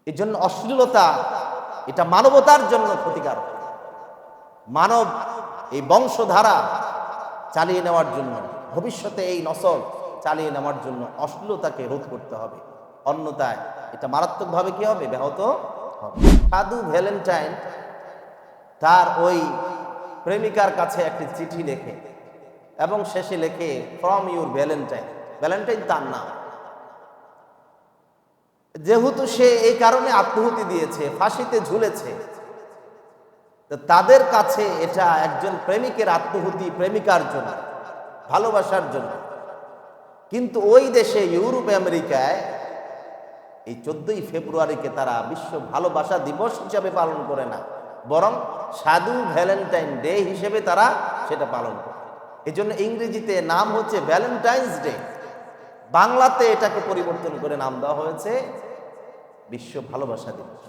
এই জন্য অশ্লীলতা এটা মানবতার জন্য ক্ষতিকারক। মানব এই বংশধারা চালিয়ে নেওয়ার জন্য, ভবিষ্যতে এই নসল চালিয়ে নেওয়ার জন্য অশ্লীলতাকে রোধ করতে হবে, অন্যথায় এটা মারাত্মকভাবে কি হবে, ব্যাহত হবে। সাধু ভ্যালেন্টাইন তার ওই প্রেমিকার কাছে একটি চিঠি লেখে এবং শেষে লেখে ফ্রম ইউর ভ্যালেন্টাইন। ভ্যালেন্টাইন তার নাম। যেহেতু সে এই কারণে আত্মহুতি দিয়েছে, ফাঁসিতে ঝুলেছে, তো তাদের কাছে এটা একজন প্রেমিকের আত্মহুতি, প্রেমিকার জন্য, ভালোবাসার জন্য। কিন্তু ওই দেশে ইউরোপ আমেরিকায় এই 14ই ফেব্রুয়ারিকে তারা বিশ্ব ভালোবাসা দিবস হিসাবে পালন করে না, বরং সাধু ভ্যালেন্টাইন ডে হিসেবে তারা সেটা পালন করে। এই জন্য ইংরেজিতে নাম হচ্ছে ভ্যালেন্টাইন্স ডে, বাংলাতে এটাকে পরিবর্তন করে নাম দেওয়া হয়েছে বিশ্ব ভালোবাসা দিবস।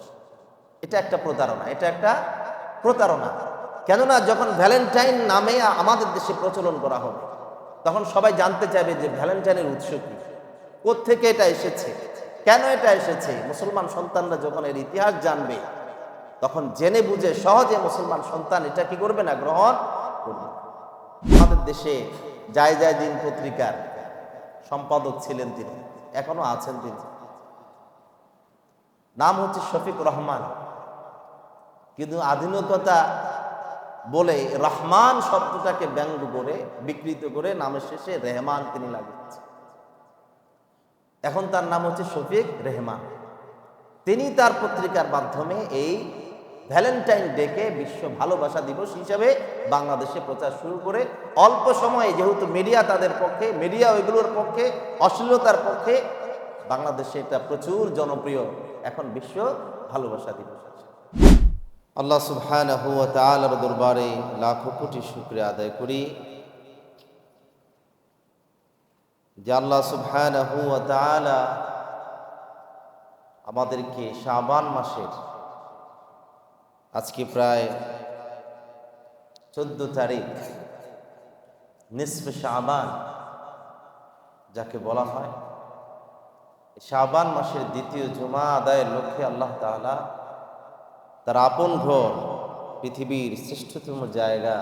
এটা একটা প্রতারণা, এটা একটা প্রতারণা। কেননা যখন ভ্যালেন্টাইন নামে আমাদের দেশে প্রচলন করা হবে, তখন সবাই জানতে চাইবে যে ভ্যালেন্টাইনের উৎস কি, কোত্থেকে এটা এসেছে, কেন এটা এসেছে। মুসলমান সন্তানরা যখন এর ইতিহাস জানবে, তখন জেনে বুঝে সহজে মুসলমান সন্তান এটা কি করবে না, গ্রহণ করবে। আমাদের দেশে যায় যায় দিন পত্রিকার সম্পাদক ছিলেন তিনি, এখনো আছেন তিনি, নাম হচ্ছে শফিক রহমান। কিন্তু আধুনিকতা বলে রহমান শব্দটাকে ব্যঙ্গ করে, বিকৃত করে নামের শেষে রেহমান তিনি লাগিয়েছেন। এখন তার নাম হচ্ছে শফিক রেহমান। তিনি তার পত্রিকার মাধ্যমে এই ভ্যালেন্টাইন ডেকে বিশ্ব ভালোবাসা দিবস হিসাবে বাংলাদেশে প্রচার শুরু করে অল্প সময়ে, যেহেতু মিডিয়া তাদের পক্ষে, মিডিয়া ওইগুলোর পক্ষে, অশ্লীলতার পক্ষে, বাংলাদেশে এটা প্রচুর জনপ্রিয় এখন বিশ্ব ভালোবাসা দিবস। আল্লাহ সুবহানাহু ওয়া তাআলার দরবারে লাখো কোটি শুকরিয়া আদায় করি যে আল্লাহ সুবহানাহু ওয়া তাআলা আমাদেরকে শাবান মাসের আজকে প্রায় 14 তারিখ, নিসফে শাবান যাকে বলা হয়, শাবান মাসের দ্বিতীয় জুমা আদায়ের লক্ষ্যে আল্লাহ তাআলা তার আপন ঘর, পৃথিবীর শ্রেষ্ঠতম জায়গা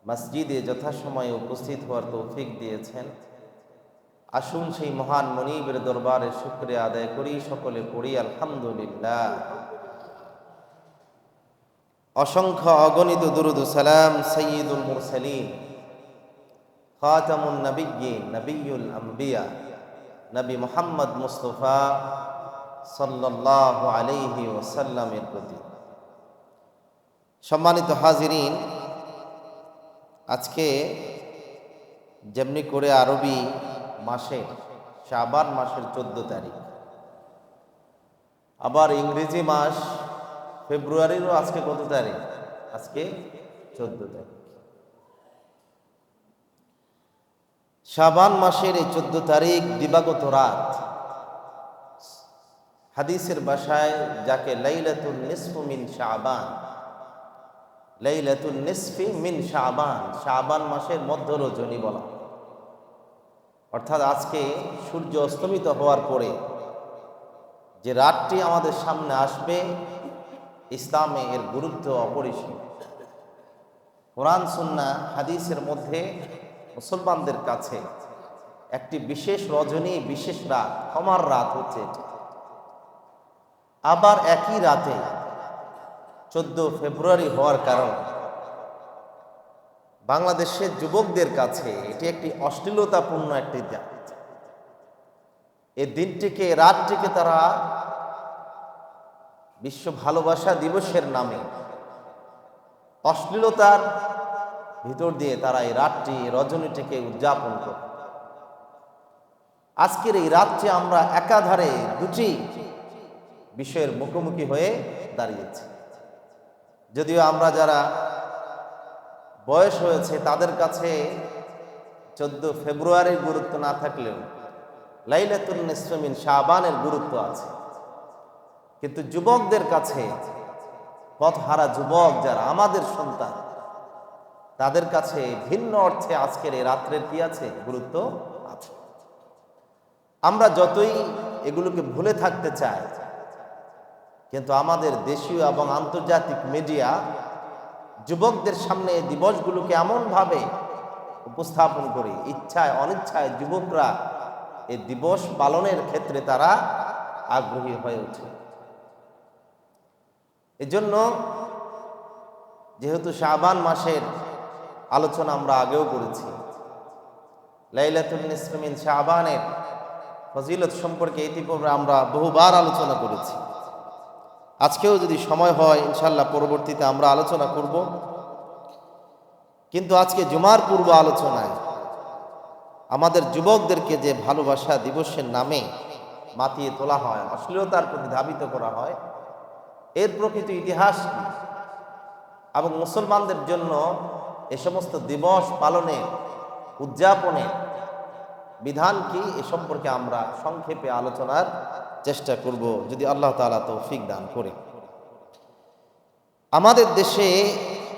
মসজিদে যথাসময়ে উপস্থিত হওয়ার তৌফিক দিয়েছেন। আসুন সেই মহান মনিবের দরবারে শুকরিয়া আদায় করি, সকলে পড়ি আলহামদুলিল্লাহ। অসংখ্য অগণিত দুরূদ ও সালাম সাইয়্যিদুল মুরসালিন, খাতামুন নবিয়্যিন, নবিয়্যুল আম্বিয়া, নবী মুহাম্মদ মুস্তাফা সাল্লাল্লাহু আলাইহি ওয়াসাল্লামের প্রতি। সম্মানিত হাজিরিন, আজকে যেমনি করে আরবি মাসের শাবান মাসের 14 তারিখ, আবার ইংরেজি মাস ফেব্রুয়ারিরও আজকে কত তারিখ, আজকে 14 তারিখ। শাবান মাসের এই 14 তারিখ দিবাগত রাত, হাদিসের ভাষায় যাকে লাইলাতুন নিসফু মিন শাবান, লাইলাতুন নিসফি মিন শাবান, শাবান মাসের মধ্য রজনী বলা। অর্থাৎ আজকে সূর্য অস্তমিত হওয়ার পরে যে রাতটি আমাদের সামনে আসবে, ইসলামে এর গুরুত্ব অপরিসীম। কোরআন সুন্নাহ হাদিসের মধ্যে মুসলমানদের কাছে একটি বিশেষ রজনী, বিশেষ রাত, ক্ষমার রাত হচ্ছে এটি। আবার একই রাতে 14 ফেব্রুয়ারি হওয়ার কারণে বাংলাদেশের যুবকদের কাছে এটি একটি অশ্লীলতাপূর্ণ একটি দিন। এই দিনটিকে, রাতটিকে তারা বিশ্ব ভালোবাসা দিবসের নামে অশ্লীলতার ভিতর দিয়ে তারা এই রাতটি, রজনীটিকে উদযাপন করে। আজকের এই রাতটি আমরা একাধারে দুটি বিষয়ের মুখোমুখি হয়ে দাঁড়িয়েছি। যদিও আমরা যারা বয়স হয়েছে তাদের কাছে 14 ফেব্রুয়ারির গুরুত্ব না থাকলেও লাইলাতুন নিসফি মিন শাবানের গুরুত্ব আছে। কিন্তু যুবকদের কাছে, পথহারা যুবক যারা আমাদের সন্তান, তাদের কাছে ভিন্ন অর্থে আজকের এই রাত্রের কি আছে, গুরুত্ব আছে। আমরা যতই এগুলোকে ভুলে থাকতে চায়, কিন্তু আমাদের দেশীয় এবং আন্তর্জাতিক মিডিয়া যুবকদের সামনে এই দিবসগুলোকে এমনভাবে উপস্থাপন করে ইচ্ছায় অনিচ্ছায় যুবকরা এই দিবস পালনের ক্ষেত্রে তারা আগ্রহী হয়ে ওঠে। এজন্য যেহেতু শাবান মাসের আলোচনা আমরা আগেও করেছি, লাইলাতুন নিসফি মিন শাবানের ফজিলত সম্পর্কে ইতিপূর্বে আমরা বহুবার আলোচনা করেছি। আজকেও যদি সময় হয় ইনশাআল্লাহ পরবর্তীতে আমরা আলোচনা করব। কিন্তু আজকে জুমার পূর্ব আলোচনায় আমাদের যুবকদেরকে যে ভালোবাসা দিবসের নামে মাতিয়ে তোলা হয়, অশ্লীলতার প্রতি ধাবিত করা হয়, এর প্রকৃত ইতিহাস কি এবং মুসলমানদের জন্য এ সমস্ত দিবস পালনে উদযাপনের বিধান কি, এ সম্পর্কে আমরা সংক্ষেপে আলোচনার চেষ্টা করব যদি আল্লাহ তাআলা তৌফিক দান করে। আমাদের দেশে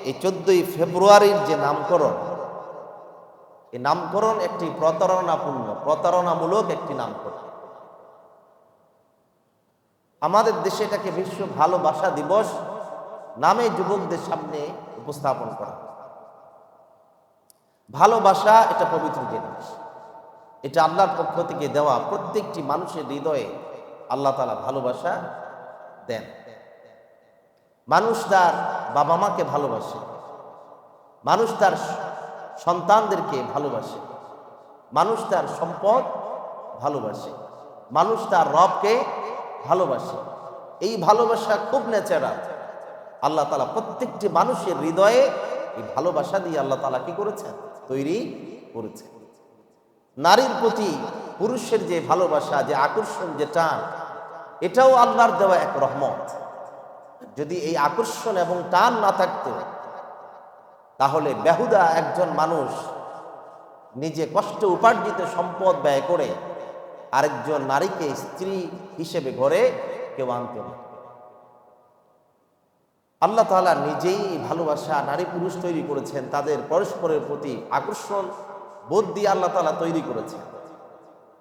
এই 14ই ফেব্রুয়ারির যে নামকরণ, এই নামকরণ একটি প্রতারণামূলক একটি নামকরণ। আমাদের দেশে এটাকে বিশ্ব ভালোবাসা দিবস নামে যুবকদের সামনে উপস্থাপন করা। ভালোবাসা এটা পবিত্র জিনিস, এটা আল্লাহর পক্ষ থেকে দেওয়া। প্রত্যেকটি মানুষের হৃদয়ে আল্লাহ তাআলা ভালোবাসা দেন। মানুষ তার বাবা মাকে ভালোবাসে, মানুষ তার সন্তানদেরকে ভালোবাসে, মানুষ তার সম্পদ ভালোবাসে, মানুষ তার রবকে ভালোবাসে। এই ভালোবাসা খুব ন্যাচারাল। আল্লাহ তাআলা প্রত্যেকটি মানুষের হৃদয়ে এই ভালোবাসা দিয়ে আল্লাহ তাআলা কি করেছেন? তৈরি করেছেন। নারীর প্রতি পুরুষের যে ভালোবাসা, যে আকর্ষণ, যে টান, এটাও আল্লাহর দেওয়া এক রহমত। যদি এই আকর্ষণ এবং টান না থাকতো, তাহলে বেহুদা একজন মানুষ নিজে কষ্ট উপার্জিত সম্পদ ব্যয় করে আরেকজন নারীকে স্ত্রী হিসেবে ঘরে কেউ আনতে না। আল্লাহ তাআলা নিজেই ভালোবাসা নারী পুরুষ তৈরি করেছেন, তাদের পরস্পরের প্রতি আকর্ষণ বোধ দিয়ে আল্লাহ তাআলা তৈরি করেছেন।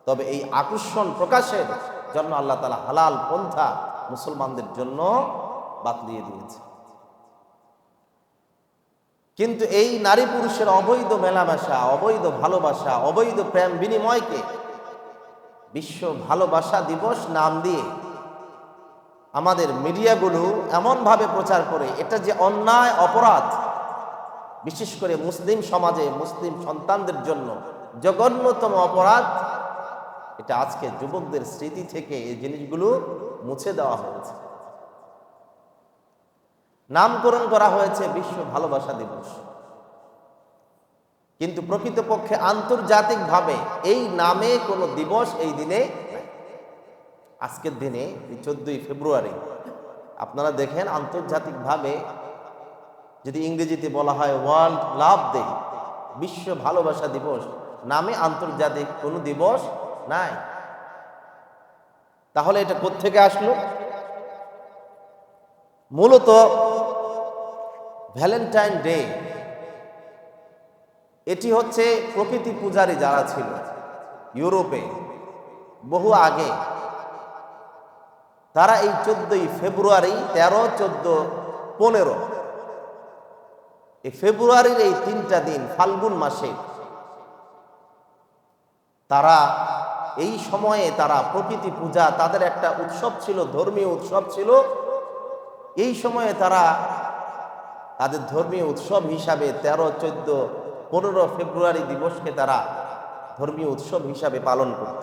তবে এই আকর্ষণ প্রকাশের জন্য আল্লাহ তাআলা হালাল পন্থা মুসলমানদের জন্য বাতলিয়ে দিয়েছে। কিন্তু এই নারী পুরুষের অবৈধ মেলামেশা, অবৈধ ভালোবাসা, অবৈধ প্রেম বিনিময়কে বিশ্ব ভালোবাসা দিবস নাম দিয়ে আমাদের মিডিয়াগুলো এমনভাবে প্রচার করে, এটা যে অন্যায় অপরাধ, বিশেষ করে মুসলিম সমাজে মুসলিম সন্তানদের জন্য জঘন্যতম অপরাধ, এটা আজকে যুবকদের স্মৃতি থেকে এই জিনিসগুলো মুছে দেওয়া হয়েছে। নামকরণ করা হয়েছে বিশ্ব ভালোবাসা দিবস, কিন্তু প্রকৃতপক্ষে আন্তর্জাতিকভাবে এই নামে কোনো দিবস এই দিনে নাই। আজকের দিনে 14ই ফেব্রুয়ারি আপনারা দেখেন আন্তর্জাতিকভাবে যদি ইংরেজিতে বলা হয় ওয়ার্ল্ড লাভ ডে, বিশ্ব ভালোবাসা দিবস, নামে আন্তর্জাতিক কোনো দিবস নাই। তাহলে এটা কোত্থেকে আসলো? মূলত ভ্যালেন্টাইন ডে, এটি হচ্ছে প্রকৃতি পূজারী যারা ছিল ইউরোপে বহু আগে, তারা এই 14ই ফেব্রুয়ারি, 13, 14, 15, এই ফেব্রুয়ারির এই 3টা দিন ফাল্গুন মাসে, তারা এই সময়ে তারা প্রকৃতি পূজা, তাদের একটা উৎসব ছিল, ধর্মীয় উৎসব ছিল। এই সময়ে তারা তাদের ধর্মীয় উৎসব হিসাবে 13, 14, 15 ফেব্রুয়ারি দিবসকে তারা ধর্মীয় উৎসব হিসাবে পালন করত।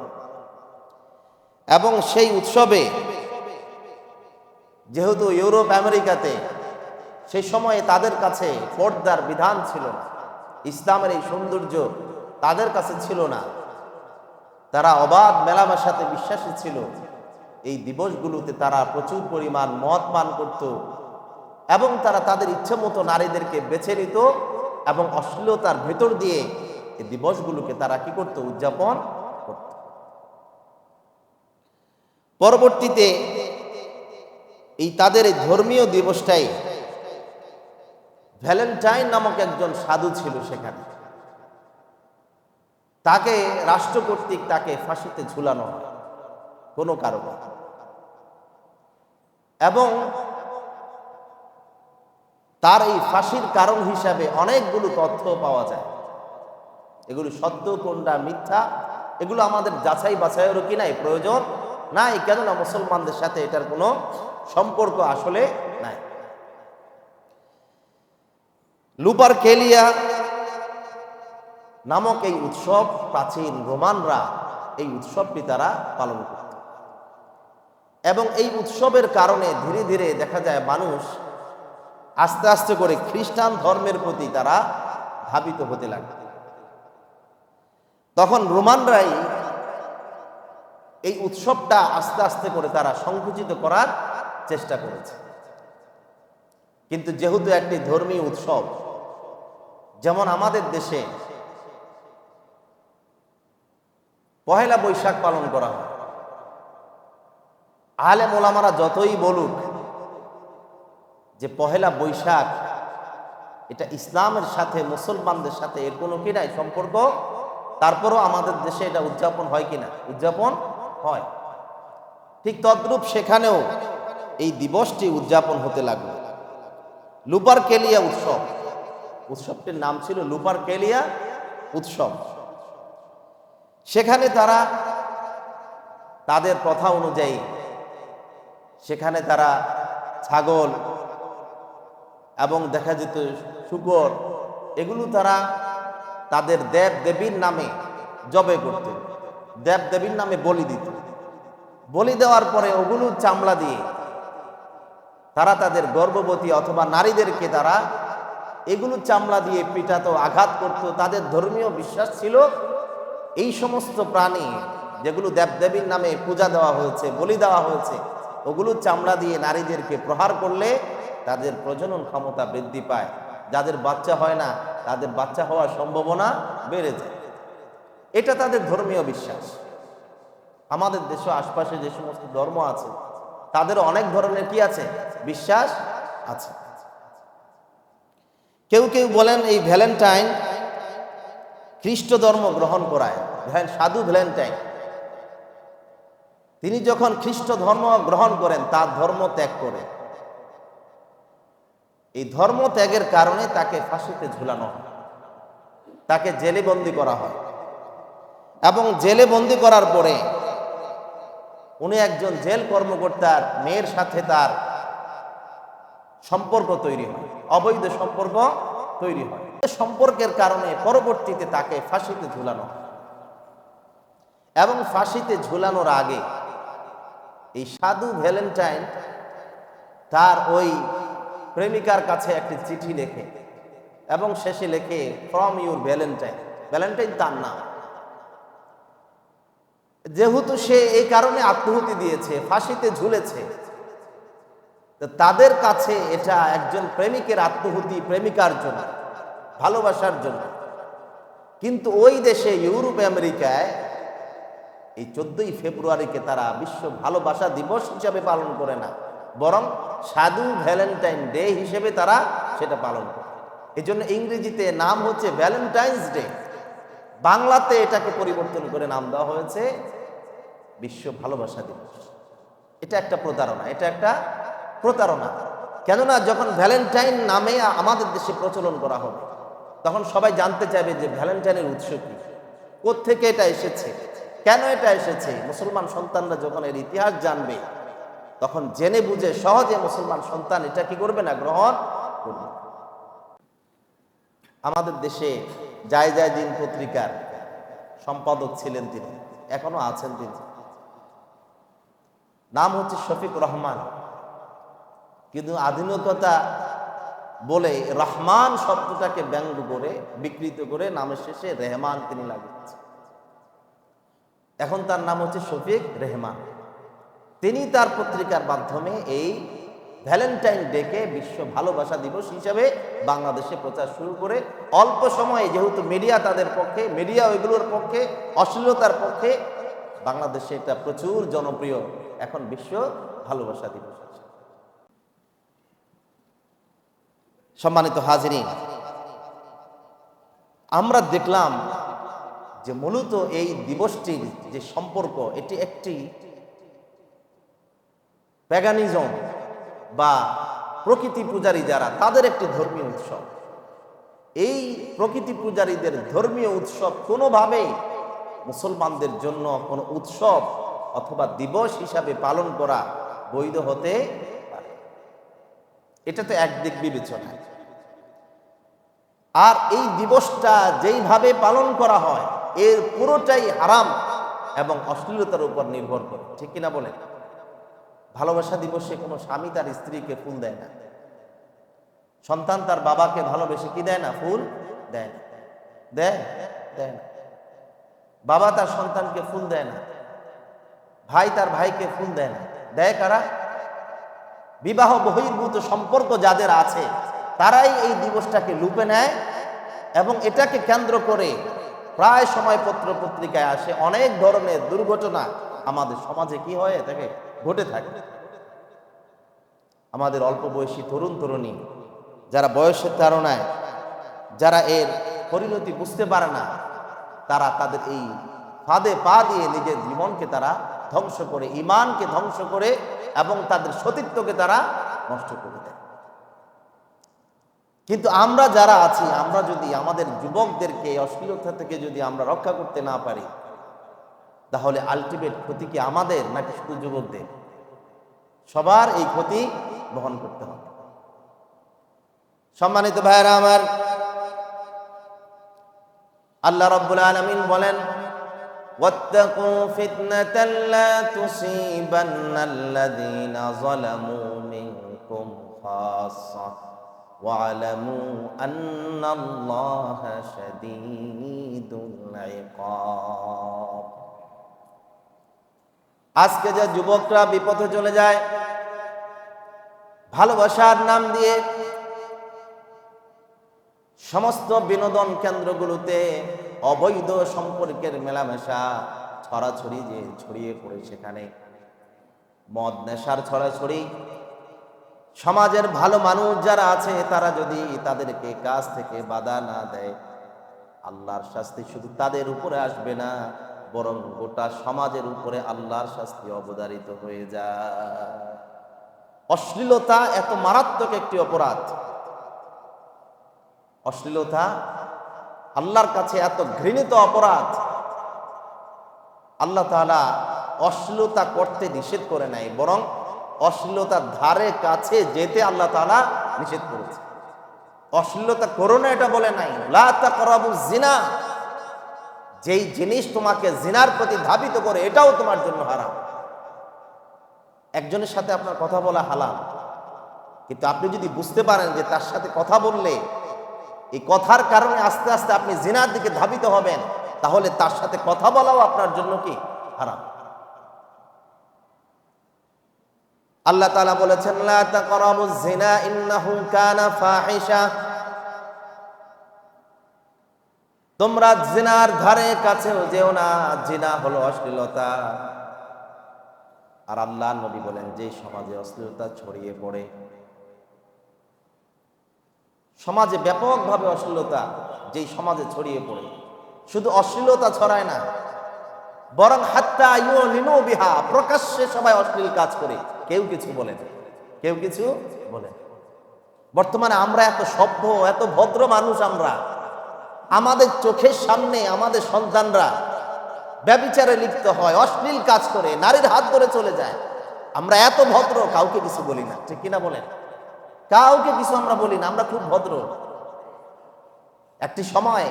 এবং সেই উৎসবে যেহেতু ইউরোপ আমেরিকাতে সেই সময়ে তাদের কাছে পর্দার বিধান ছিল না, ইসলামের এই সৌন্দর্য তাদের কাছে ছিল না, তারা অবাধ মেলামেশাতে বিশ্বাসী ছিল। এই দিবসগুলোতে তারা প্রচুর পরিমাণ মদ পান করত এবং তারা তাদের ইচ্ছে মতো নারীদেরকে বেছে নিত এবং অশ্লীলতার ভেতর দিয়ে এই দিবসগুলোকে তারা কি করত? উদযাপন করত। পরবর্তীতে এই তাদের এই ধর্মীয় দিবসটাই ভ্যালেন্টাইন নামক একজন সাধু ছিল সেখানে, তাকে রাষ্ট্র কর্তৃক তাকে ফাঁসিতে ঝুলানো হয়। কোনো কারণে। এবং তার এই ফাঁসির কারণ হিসাবে অনেকগুলো তথ্য পাওয়া যায়। এগুলো সত্য কোনটা মিথ্যা এগুলো আমাদের যাচাই বাছাইয়েরও কি নাই, প্রয়োজন নাই, কেননা মুসলমানদের সাথে এটার কোনো সম্পর্ক আসলে নাই। লুপারকেলিয়া নামক এই উৎসব প্রাচীন রোমানরা এই উৎসবটি তারা পালন করত, এবং এই উৎসবের কারণে ধীরে ধীরে দেখা যায় মানুষ আস্তে আস্তে করে খ্রিস্টান ধর্মের প্রতি তারা ধাবিত হতে লাগলো। তখন রোমানরাই এই উৎসবটা আস্তে আস্তে করে তারা সংকুচিত করার চেষ্টা করেছে। কিন্তু যেহেতু একটি ধর্মীয় উৎসব, যেমন আমাদের দেশে পহেলা বৈশাখ পালন করা হয়, আলেম ওলামারা যতই বলুক যে পহেলা বৈশাখ এটা ইসলামের সাথে মুসলমানদের সাথে এর কোনো কি নাই সম্পর্ক, তারপরও আমাদের দেশে এটা উদযাপন হয় কিনা, উদযাপন হয়। ঠিক তদ্রূপ সেখানেও এই দিবসটি উদযাপন হতে লাগলো। লুপারকেলিয়া উৎসব, উৎসবটির নাম ছিল লুপারকেলিয়া উৎসব। সেখানে তারা তাদের প্রথা অনুযায়ী সেখানে তারা ছাগল এবং দেখা যেত শূকর, এগুলো তারা তাদের দেব দেবীর নামে জবে করত, দেব দেবীর নামে বলি দিত। বলি দেওয়ার পরে ওগুলো চামড়া দিয়ে তারা তাদের গর্ভবতী অথবা নারীদেরকে তারা এগুলো চামড়া দিয়ে পিটাতো, আঘাত করত। তাদের ধর্মীয় বিশ্বাস ছিল এই সমস্ত প্রাণী যেগুলো দেবদেবীর নামে পূজা দেওয়া হয়েছে, বলি দেওয়া হয়েছে, ওগুলো চামড়া দিয়ে নারীদেরকে প্রহার করলে তাদের প্রজনন ক্ষমতা বৃদ্ধি পায়, যাদের বাচ্চা হয় না তাদের বাচ্চা হওয়ার সম্ভাবনা বেড়ে যায়। এটা তাদের ধর্মীয় বিশ্বাস। আমাদের দেশে আশপাশে যে সমস্ত ধর্ম আছে তাদের অনেক ধরনের কি আছে, বিশ্বাস আছে। কেউ কেউ বলেন এই ভ্যালেন্টাইন খ্রিস্ট ধর্ম গ্রহণ করায়, সাধু ভ্যালেন্টাইন তিনি যখন খ্রিস্ট ধর্ম গ্রহণ করেন তার ধর্ম ত্যাগ করে, এই ধর্ম ত্যাগের কারণে তাকে ফাঁসিতে ঝুলানো হয়, তাকে জেলে বন্দি করা হয়। এবং জেলে বন্দি করার পরে উনি একজন জেল কর্মকর্তার মেয়ের সাথে তার সম্পর্ক তৈরি হয়, অবৈধ সম্পর্ক তৈরি হয়। সম্পর্কের কারণে পরবর্তীতে তাকে ফাঁসিতে ঝুলানো হয়। এবং ফাঁসিতে ঝুলানোর আগে এই সাধু ভ্যালেন্টাইন তার ওই প্রেমিকার কাছে একটি চিঠি লেখে এবং শেষে লেখে ফ্রম ইউর ভ্যালেন্টাইন। ভ্যালেন্টাইন তার নাম। যেহেতু সে এই কারণে আত্মহুতি দিয়েছে, ফাঁসিতে ঝুলেছে, তাদের কাছে এটা একজন প্রেমিকের আত্মহুতি, প্রেমিকার জন্য, ভালোবাসার জন্য। কিন্তু ওই দেশে ইউরোপ আমেরিকায় এই 14ই ফেব্রুয়ারিকে তারা বিশ্ব ভালোবাসা দিবস হিসাবে পালন করে না, বরং সাধু ভ্যালেন্টাইন ডে হিসেবে তারা সেটা পালন করে। এই জন্য ইংরেজিতে নাম হচ্ছে ভ্যালেন্টাইন্স ডে, বাংলাতে এটাকে পরিবর্তন করে নাম দেওয়া হয়েছে বিশ্ব ভালোবাসা দিবস। এটা একটা প্রতারণা, এটা একটা প্রতারণা। কেননা যখন ভ্যালেন্টাইন নামে আমাদের দেশে প্রচলন করা হবে তখন সবাই জানতে চাইবে যে ভ্যালেন্টাইনের উৎস কি, কোত্থেকে এটা এসেছে, কেন এটা এসেছে। মুসলমান সন্তানরা যখন এর ইতিহাস জানবে তখন জেনে বুঝে সহজে মুসলমান সন্তান এটা কি করবে না, গ্রহণ করবে। আমাদের দেশে জায়জায়দিন পত্রিকার সম্পাদক ছিলেন তিনি, এখনো আছেন তিনি, নাম হচ্ছে শফিক রহমান। কিন্তু আধুনিকতা বলে রহমান শব্দটাকে ব্যঙ্গ করে বিকৃত করে নামের শেষে রেহমান তিনি লাগিয়েছেন। এখন তার নাম হচ্ছে শফিক রেহমান। তিনি তার পত্রিকার মাধ্যমে এই ভ্যালেন্টাইন ডেকে বিশ্ব ভালোবাসা দিবস হিসাবে বাংলাদেশে প্রচার শুরু করে অল্প সময়ে, যেহেতু মিডিয়া তাদের পক্ষে, মিডিয়া ওইগুলোর পক্ষে, অশ্লীলতার পক্ষে, বাংলাদেশে এটা প্রচুর জনপ্রিয় এখন বিশ্ব ভালোবাসা দিবস। সম্মানিত হাজিরিন, আমরা দেখলাম যে মূলত এই দিবসটির যে সম্পর্ক, এটি একটি প্যাগানিজম বা প্রকৃতি পূজারী যারা, তাদের একটি ধর্মীয় উৎসব। এই প্রকৃতি পূজারীদের ধর্মীয় উৎসব কোনোভাবেই মুসলমানদের জন্য কোনো উৎসব অথবা দিবস হিসাবে পালন করা বৈধ হতে পারে। এটা তো একদিক বিবেচনায়। আর এই দিবসটা যেইভাবে পালন করা হয় এর পুরোটাই হারাম এবং অশ্লীলতার উপর নির্ভর করে, ঠিক কিনা বলেন? ভালোবাসা দিবসে কোনো স্বামী তার স্ত্রীকে ফুল দেয় না, সন্তান তার বাবাকে ভালোবেসে কি দেয় না? ফুল দেয় না। দেয়? দেয় না। বাবা তার সন্তানকে ফুল দেয় না, ভাই তার ভাইকে ফুল দেয় না। দেয় কারা? বিবাহ বহির্ভূত সম্পর্ক যাদের আছে তারাই এই দিবসটাকে লুপে নেয় এবং এটাকে কেন্দ্র করে প্রায় সময় পত্র পত্রিকায় আসে অনেক ধরনের দুর্ঘটনা আমাদের সমাজে কি হয় এটাকে ঘটে থাকে। আমাদের অল্প বয়সী তরুণ তরুণী যারা বয়সের তাড়নায়, যারা এর পরিণতি বুঝতে পারে না, তারা তাদের এই ফাঁদে পা দিয়ে নিজের জীবনকে তারা ধ্বংস করে, ঈমানকে ধ্বংস করে এবং তাদের সতীত্বকে তারা নষ্ট করে দেয়। কিন্তু আমরা যারা আছি, আমরা যদি আমাদের যুবকদেরকে অশ্লীলতা থেকে যদি আমরা রক্ষা করতে না পারি, তাহলে আলটিমেট ক্ষতি কি আমাদের নাকি শুধু যুবকদের? সবার এই ক্ষতি বহন করতে হবে। সম্মানিত ভাইরা আমার, আল্লাহ রাব্বুল আলামিন বলেন, ওয়াত্তাকু ফিতনাতাল লা তুসিবান্নাল্লাযীনা যালামু মিনকুম খাসসা ওয়া'লামু আন্নাল্লাহা শাদীদুল ইকাব। আজকে যে যুবকরা বিপথে চলে যায় ভালোবাসার নাম দিয়ে, সমস্ত বিনোদন কেন্দ্রগুলোতে অবৈধ সম্পর্কের মেলামেশা ছড়াছড়ি যে ছড়িয়ে পড়ে, সেখানে মদ নেশার ছড়াছড়ি, সমাজের ভালো মানুষ যারা আছে তারা যদি তাদেরকে কাজ থেকে বাধা না দেয়, আল্লাহর শাস্তি শুধু তাদের উপরে আসবে না, বরং গোটা সমাজের উপরে আল্লাহর শাস্তি অবধারিত হয়ে যায়। অশ্লীলতা এত মারাত্মক একটি অপরাধ, অশ্লীলতা আল্লাহর কাছে এত ঘৃণিত অপরাধ। আল্লাহ তাআলা অশ্লীলতা করতে নিষেধ করে নাই, বরং অশ্লীলতার ধারে কাছে যেতে আল্লাহ তাআলা নিষেধ করেছে। অশ্লীলতা করো না এটা বলে নাই, লা তাকরাবুজ জিনা। যেই জিনিস তোমাকে জিনার প্রতি ধাবিত করে এটাও তোমার জন্য হারাম। একজনের সাথে আপনার কথা বলা হালাল, কিন্তু আপনি যদি বুঝতে পারেন যে তার সাথে কথা বললে এই কথার কারণে আস্তে আস্তে আপনি জিনার দিকে ধাবিত হবেন, তাহলে তার সাথে কথা বলাও আপনার জন্য কি? হারাম। আল্লাহ তাআলা বলেছেন, লা তাকরাবুজ জিনা ইন্নাহু কানা ফাহিশা। তোমরা জিনার ধারে কাছেও যেও না, জিনা হলো অশ্লীলতা। আর আল্লাহর নবী বলেন, যে সমাজে অশ্লীলতা ছড়িয়ে পড়ে, সমাজে ব্যাপকভাবে অশ্লীলতা যেই সমাজে ছড়িয়ে পড়ে, শুধু অশ্লীলতা ছড়ায় না, বরং হাত্তা ইউলিনু বিহা, প্রকাশ্যে সবাই অশ্লীল কাজ করে, কেউ কিছু বলে না, কেউ কিছু বলে না। বর্তমানে আমরা এত সভ্য, এত ভদ্র মানুষ, আমরা আমাদের চোখের সামনে আমাদের সন্তানরা ব্যভিচারে লিপ্ত হয়, অশ্লীল কাজ করে, নারীর হাত ধরে চলে যায়। আমরা এত ভদ্র, কাউকে কিছু বলি না, ঠিক কিনা বলেন? কাউকে কিছু আমরা বলি না, আমরা খুব ভদ্র। একটি সময়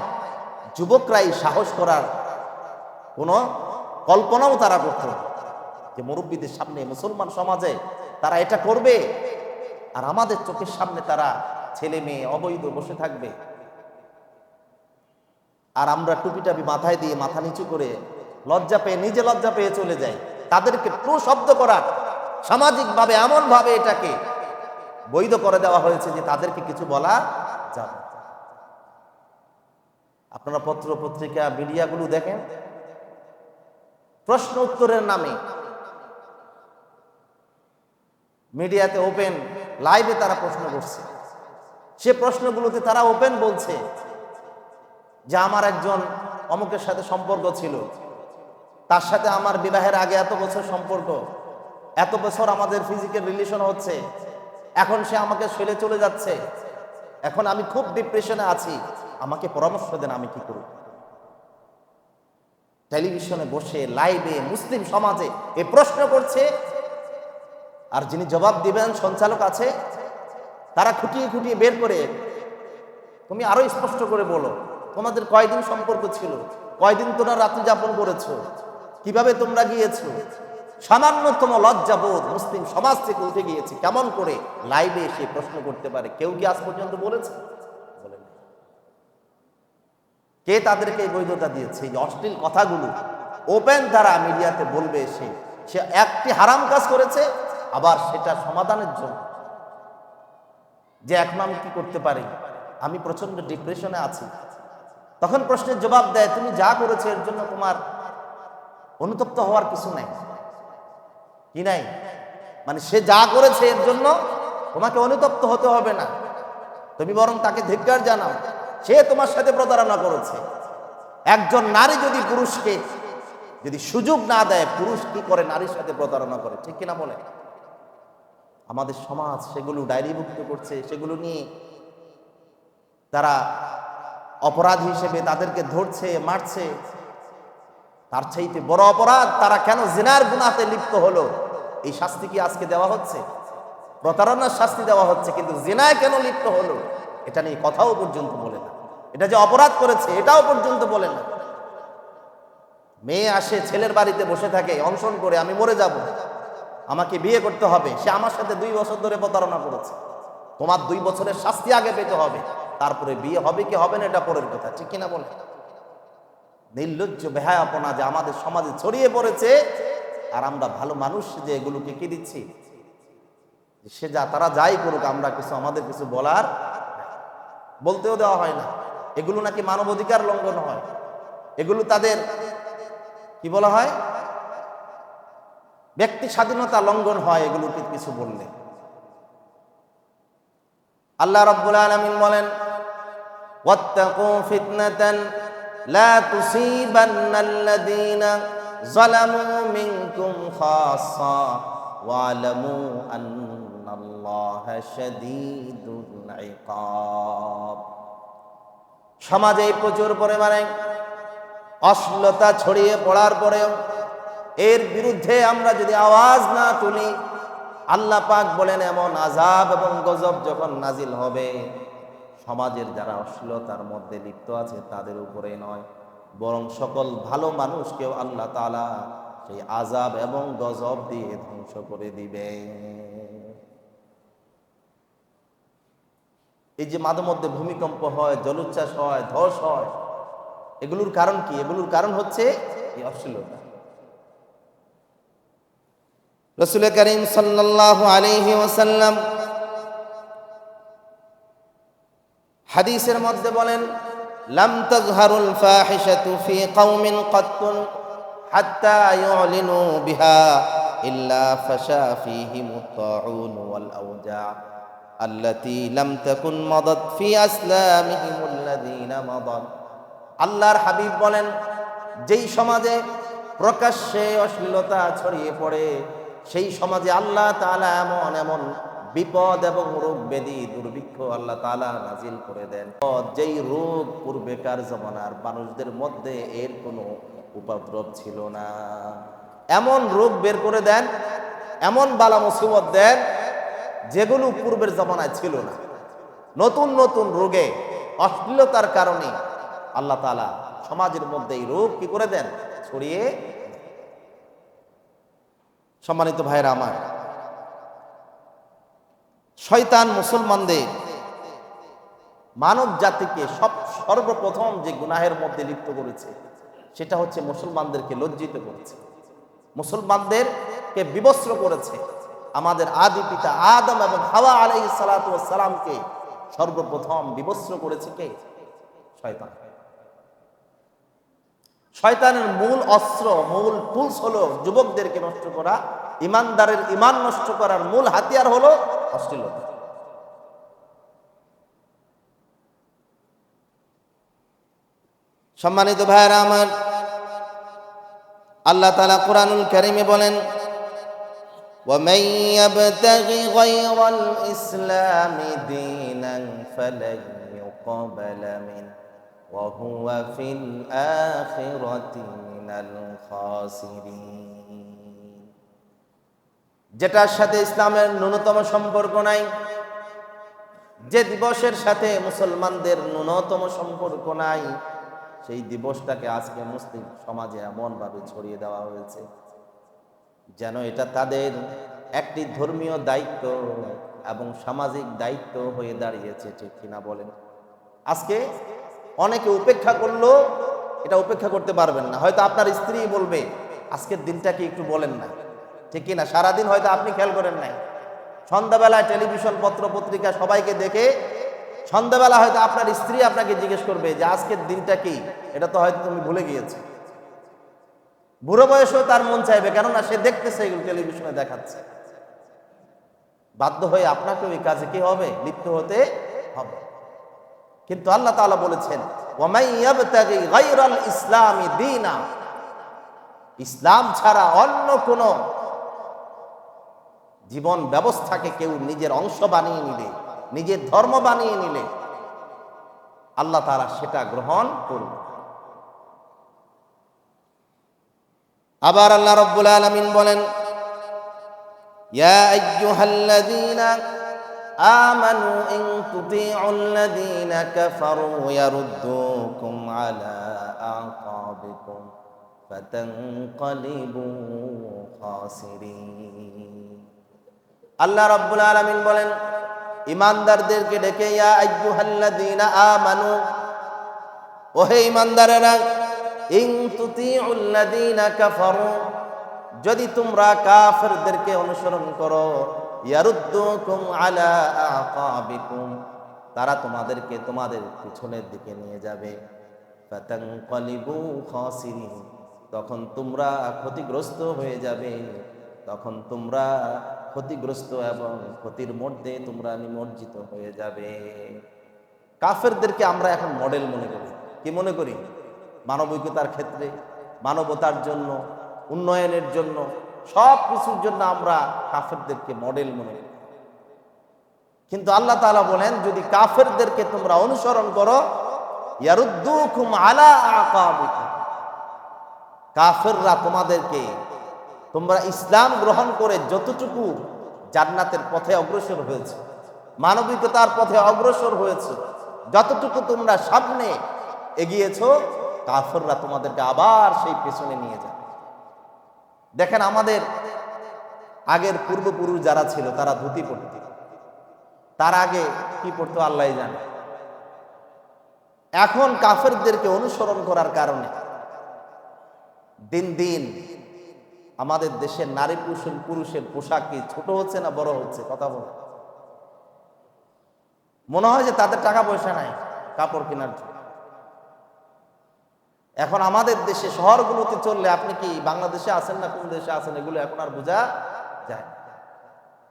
যুবকরাই সাহস করার কোনো কল্পনাও তারা করত না যে মুরব্বীদের সামনে মুসলমান সমাজে তারা এটা করবে, আর আমাদের চোখের সামনে তারা ছেলে মেয়ে অবৈধ বসে থাকবে, আর আমরা টুপিটাপি মাথায় দিয়ে মাথা নিচু করে লজ্জা পেয়ে, নিজে লজ্জা পেয়ে চলে যাই। তাদেরকে টু শব্দ করা সামাজিকভাবে এমনভাবে এটাকে বৈধ করে দেওয়া হয়েছে যে তাদেরকে কিছু বলা যাবে। আপনারা পত্র পত্রিকা মিডিয়াগুলো দেখেন, প্রশ্ন উত্তরের নামে মিডিয়াতে ওপেন লাইভে তারা প্রশ্ন করছে। সে প্রশ্নগুলোতে তারা ওপেন বলছে যে আমার একজন অমুকের সাথে সম্পর্ক ছিল, তার সাথে আমার বিবাহের আগে এত বছর সম্পর্ক, এত বছর আমাদের ফিজিক্যাল রিলেশন হচ্ছে, এখন সে আমাকে ছেড়ে চলে যাচ্ছে, এখন আমি খুব ডিপ্রেশনে আছি, আমাকে পরামর্শ দেন আমি কি করব। টেলিভিশনে বসে লাইভে মুসলিম সমাজে এ প্রশ্ন করছে, আর যিনি জবাব দিবেন সঞ্চালক আছে, তারা খুঁটিয়ে খুঁটিয়ে বের করে, তুমি আরো স্পষ্ট করে বলো, তোমাদের কয়দিন সম্পর্ক ছিল, কয়দিন তোমরা রাত্রি যাপন করেছো, কিভাবে তোমরা গিয়েছো। সামান্যতম লজ্জাবোধ মুসলিম সমাজ থেকে উঠে গিয়েছে। কেমন করে লাইভে এসে প্রশ্ন করতে পারে? কেউ কি আজ পর্যন্ত বলেছে? বলেন। কে তাদেরকে এই বৈধতা দিয়েছে? এই অশ্লীল কথাগুলো ওপেন তারা মিডিয়াতে বলবে, সে একটি হারাম কাজ করেছে, আবার সেটা সমাধানের জন্য যে এখন আমি কি করতে পারি, আমি প্রচন্ড ডিপ্রেশনে আছি। তখন প্রশ্নের জবাব দেয়, তুমি যা করেছো এর জন্য তোমার অনুতপ্ত হওয়ার কিছু নাই। কি নাই? মানে সে যা করেছে এর জন্য তোমাকে অনুতপ্ত হতে হবে না, তুমি বরং তাকে ধিক্কার জানাও, সে তোমার সাথে প্রতারণা করেছে। একজন নারী যদি পুরুষকে যদি সুযোগ না দেয়, পুরুষ কি করে? নারীর সাথে প্রতারণা করে, ঠিক কিনা বলে? আমাদের সমাজ সেগুলো ডায়েরিভুক্ত করছে, সেগুলো নিয়ে তারা অপরাধ হিসেবে তাদেরকে ধরছে, মারছে। তার চাইতে বড় অপরাধ, তারা কেন জিনার গুনাহতে লিপ্ত হলো, এই শাস্তি কি আজকে দেওয়া হচ্ছে? প্রতারণার শাস্তি দেওয়া হচ্ছে, কিন্তু জিনায় কেন লিপ্ত হলো এটা নিয়ে কথাও পর্যন্ত বলে না। এটা যে অপরাধ করেছে এটাও পর্যন্ত বলে না। মেয়ে আসে ছেলের বাড়িতে বসে থাকে অনশন করে, আমি মরে যাব, আমাকে বিয়ে করতে হবে। সে আমার সাথে 2 বছর ধরে প্রতারণা করেছে, তোমার 2 বছরের শাস্তি আগে পেতে হবে, তারপরে বিয়ে হবে কি হবে না এটা পরের কথা, ঠিক কিনা বলে? নির্লজ্জ বেহায়াপনা যে আমাদের সমাজে ছড়িয়ে পড়েছে, আর আমরা ভালো মানুষ যে এগুলোকে কি দিচ্ছি, সে যা তারা যাই করুক, আমরা কিছু আমাদের কিছু বলার, বলতেও দেওয়া হয় না। এগুলো নাকি মানবাধিকার লঙ্ঘন হয়, এগুলো তাদের কি বলা হয়, ব্যক্তি স্বাধীনতা লঙ্ঘন হয় এগুলোকে কিছু বললে। আল্লাহ রাব্বুল আলামিন বলেন, ওয়াত্তাকু ফিতনাতান লা তুসিবান্নাল্লাযীনা যালামু মিনকুম খাসসা ওয়া'লামু আন্নাল্লাহা শাদীদুল ইকাব। সমাজে প্রচুর পরিমাণে অশ্লীলতা ছড়িয়ে পড়ার পরেও এর বিরুদ্ধে আমরা যদি আওয়াজ না তুলি, আল্লাহ পাক বলেন এমন আযাব এবং গজব যখন নাজিল হবে, সমাজের যারা অশ্লীলতার মধ্যে লিপ্ত আছে তাদের উপরে নয়, বরং সকল ভালো মানুষকেও আল্লাহ তাআলা সেই আযাব এবং গজব দিয়ে ধ্বংস করে দিবে। এই যে মাঝে মধ্যে ভূমিকম্প হয়, জলোচ্ছ্বাস হয়, ধস হয়, এগুলোর কারণ কি? এগুলোর কারণ হচ্ছে এই অশ্লীলতা। রাসূল করিম সাল্লাল্লাহু আলাইহি ওয়াসাল্লাম হাদিসের মধ্যে বলেন, লাম তাযহারুল ফাহিশাতু ফি কওমিন কাত্তুন হাত্তা ইউলিনু বিহা ইল্লা ফাশা ফীহিমুত তাউন ওয়াল আওজা আল্লাতী লাম তাকুন মাদাত ফি আসলামিহিমুল লাযীনা মাদাত। আল্লাহর হাবিব বলেন, যেই সমাজে প্রকাশ্যে অশ্লীলতা ছড়িয়ে পড়ে, সেই সমাজে আল্লাহ তাআলা এমন এমন বিপদ এবং রোগ ব্যাধি দুর্ভিক্ষ আল্লাহ তাআলা নাজিল করে দেন, যেই রোগ পূর্বেকার জমানার মানুষদের মধ্যে এর কোনো উপদ্রব ছিল না। এমন রোগ বের করে দেন, এমন বালা মুসিবত দেন যেগুলো পূর্বের জমানায় ছিল না। নতুন নতুন রোগে অশ্লীলতার কারণে আল্লাহ তাআলা সমাজের মধ্যে এই রোগ কি করে দেন? ছড়িয়ে। সম্মানিত ভাইরা আমার, শয়তান মুসলমানদের, মানব জাতিকে সর্বপ্রথম যে গুনাহের মধ্যে লিপ্ত করেছে সেটা হচ্ছে মুসলমানদেরকে লজ্জিত করেছে, মুসলমানদেরকে বিবস্ত্র করেছে। আমাদের আদি পিতা আদম এবং হাওয়া আলাইহিস সালাতু ওয়াস সালামকে সর্বপ্রথম বিবস্ত্র করেছে কে? শয়তান। শয়তানের মূল অস্ত্র, মূল টুলস হলো যুবকদেরকে নষ্ট করা, ইমানদারের ইমান নষ্ট করার মূল হাতিয়ার হলো অশ্লীলতা। সম্মানিত ভাইরা আমার, আল্লাহ তাআলা কুরআনুল কারীমে বলেন, ومن يبتغ غير الإسلام دينا فلن يقبل منه وهو في الآخرة من الخاسرين। যেটার সাথে ইসলামের ন্যূনতম সম্পর্ক নাই, যে দিবসের সাথে মুসলমানদের ন্যূনতম সম্পর্ক নাই, সেই দিবসটাকে আজকে মুসলিম সমাজে এমনভাবে ছড়িয়ে দেওয়া হয়েছে যেন এটা তাদের একটি ধর্মীয় দায়িত্ব এবং সামাজিক দায়িত্ব হয়ে দাঁড়িয়েছে। ঠিক কিনা বলেন? আজকে অনেকে উপেক্ষা করলো, এটা উপেক্ষা করতে পারবেন না। হয়তো আপনার স্ত্রী বলবে আজকের দিনটা কি একটু বলেন না, ঠিক কিনা? সারাদিন হয়তো আপনি খেয়াল করেন নাই, সন্ধ্যাবেলায় টেলিভিশন পত্র পত্রিকা সবাইকে দেখে সন্ধ্যাবেলা হয়তো আপনার স্ত্রী আপনাকে জিজ্ঞেস করবে যে আজকের দিনটা কি, এটা তো হয়তো তুমি ভুলে গিয়েছো। বুড়ো বয়সেও তার মন চাইবে, কেননা সে দেখতেছে এগুলো টেলিভিশনে দেখাচ্ছে। বাধ্য হয়ে আপনাকে ওই কাজে কি হবে? লিপ্ত হতে হবে। কিন্তু আল্লাহ তাআলা বলেছেন ওয়ামাই ইয়াবতাগি গায়রাল ইসলামি দীনা, ইসলাম ছাড়া অন্য কোন জীবন ব্যবস্থাকে কেউ নিজের অংশ বানিয়ে নিলে, নিজের ধর্ম বানিয়ে নিলে আল্লাহ তাআলা সেটা গ্রহণ করবে। আবার আল্লাহ রাব্বুল আলামিন বলেন ইয়া আইয়ুহাল্লাযীনা আমানু ইন তুতিউল্লাযীনা কাফারু ইয়ারুদ্দুকুম আলা আকাবিকুম ফাতানকালিবু খাসিরিন। আল্লাহ রাব্বুল আলামিন বলেন ঈমানদারদেরকে ডেকে ইয়া আইয়ুহাল্লাযীনা আমানু, ওহে ঈমানদারেরা, ইন তুতিউল্লাযীনা কাফারু, যদি তোমরা কাফেরদেরকে অনুসরণ করো, ইয়ারুদ্দুকুম আলা আকাবিকুম, তারা তোমাদেরকে তোমাদের পিছনের দিকে নিয়ে যাবে, ফাতানকালিবু খাসিরিন, তখন তোমরা ক্ষতিগ্রস্ত হয়ে যাবে, তখন তোমরা ক্ষতিগ্রস্ত এবং ক্ষতির মধ্যে তোমরা নিমজ্জিত হয়ে যাবে। কাফেরদেরকে আমরা এখন মডেল মনে করি। কি মনে করি? মানবিকতার ক্ষেত্রে, মানবতার জন্য, উন্নয়নের জন্য, সব কিছুর জন্য আমরা কাফেরদেরকে মডেল মনে করি। কিন্তু আল্লাহ তাআলা বলেন যদি কাফেরদেরকে তোমরা অনুসরণ করো, ইয়ারুদ্দুকুম আলা আকাবিকুম, কাফেররা তোমাদেরকে, তোমরা ইসলাম গ্রহণ করে যতটুকু জান্নাতের পথে অগ্রসর হয়েছে, মানবিকতার পথে অগ্রসর হয়েছে, যতটুকু তোমরা সামনে এগিয়েছো, কাফেররা তোমাদেরকে আবার সেই পেছনে নিয়ে যাবে। দেখেন আমাদের আগের পূর্বপুরুষ যারা ছিল তারা ধুতি পরত, তার আগে কি পরতো আল্লাহই জানে। এখন কাফেরদেরকে অনুসরণ করার কারণে দিন দিন আমাদের দেশের নারী পুরুষের পোশাক কি ছোট হচ্ছে না বড় হচ্ছে? কথা বলে মনে হয় যে তাদের টাকা পয়সা নাই কাপড় কেনার জন্য। এখন আমাদের দেশে শহরগুলোতে চললে, আপনি কি বাংলাদেশে আছেন না কোন দেশে আছেন এগুলো এখন আর বোঝা যায়।